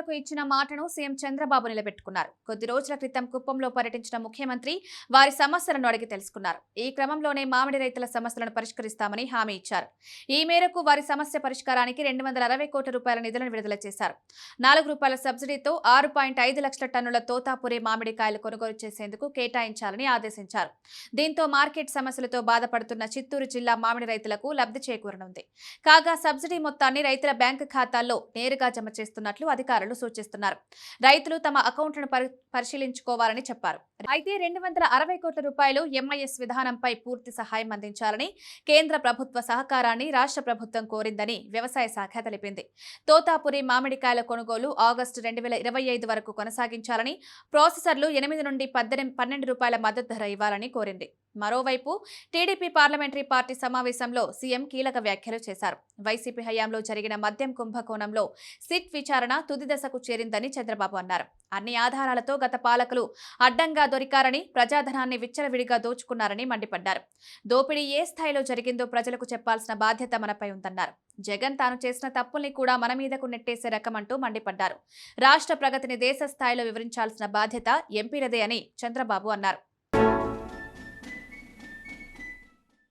రైతులకు ఇచ్చిన మాటను సీఎం చంద్రబాబు నిలబెట్టుకున్నారు. కొద్ది రోజుల క్రితం కుప్పంలో పర్యటించిన ముఖ్యమంత్రి వారి సమస్యలను అడిగి తెలుసుకున్నారు. ఈ క్రమంలోనే మామిడి రైతుల సమస్యలను పరిష్కరిస్తామని హామీ ఇచ్చారు. ఈ మేరకు వారి సమస్య పరిష్కారానికి 260 కోట్ల రూపాయల నిధులను విడుదల చేశారు. ₹4 సబ్సిడీతో 6.5 లక్షల టన్నుల తోతాపురి మామిడికాయలు కొనుగోలు చేసేందుకు కేటాయించాలని ఆదేశించారు. దీంతో మార్కెట్ సమస్యలతో బాధపడుతున్న చిత్తూరు జిల్లా మామిడి రైతులకు లబ్ధి చేకూరనుంది. కాగా సబ్సిడీ మొత్తాన్ని రైతుల బ్యాంకు ఖాతాల్లో నేరుగా జమ చేస్తున్నట్లు అధికారులు సూచిస్తున్నారు. రైతులు తమ అకౌంట్లను పరిశీలించుకోవాలని చెప్పారు. అయితే 260 కోట్ల రూపాయలు ఎంఐఎస్ విధానంపై పూర్తి సహాయం అందించాలని కేంద్ర ప్రభుత్వ సహకారాన్ని రాష్ట్ర ప్రభుత్వం కోరిందని వ్యవసాయ శాఖ తెలిపింది. తోతాపురి మామిడికాయల కొనుగోలు ఆగస్టు 2025 వరకు కొనసాగించాలని, ప్రాసెసర్లు 8 నుండి 12 రూపాయల మద్దతు ధర ఇవ్వాలని కోరింది. మరోవైపు టీడీపీ పార్లమెంటరీ పార్టీ సమావేశంలో సీఎం కీలక వ్యాఖ్యలు చేశారు. వైసీపీ హయాంలో జరిగిన మద్యం కుంభకోణంలో సిట్ విచారణ తుది దశకు చేరిందని చంద్రబాబు అన్నారు. అన్ని ఆధారాలతో గత పాలకులు అడ్డంగా దొరికారని, ప్రజాధనాన్ని విచ్చలవిడిగా దోచుకున్నారని మండిపడ్డారు. దోపిడీ ఏ స్థాయిలో జరిగిందో ప్రజలకు చెప్పాల్సిన బాధ్యత మనపై ఉందన్నారు. జగన్ తాను చేసిన తప్పుల్ని కూడా మన మీదకు నెట్టేసే రకమంటూ మండిపడ్డారు. రాష్ట్ర ప్రగతిని దేశ స్థాయిలో వివరించాల్సిన బాధ్యత ఎంపీలదే అని చంద్రబాబు అన్నారు.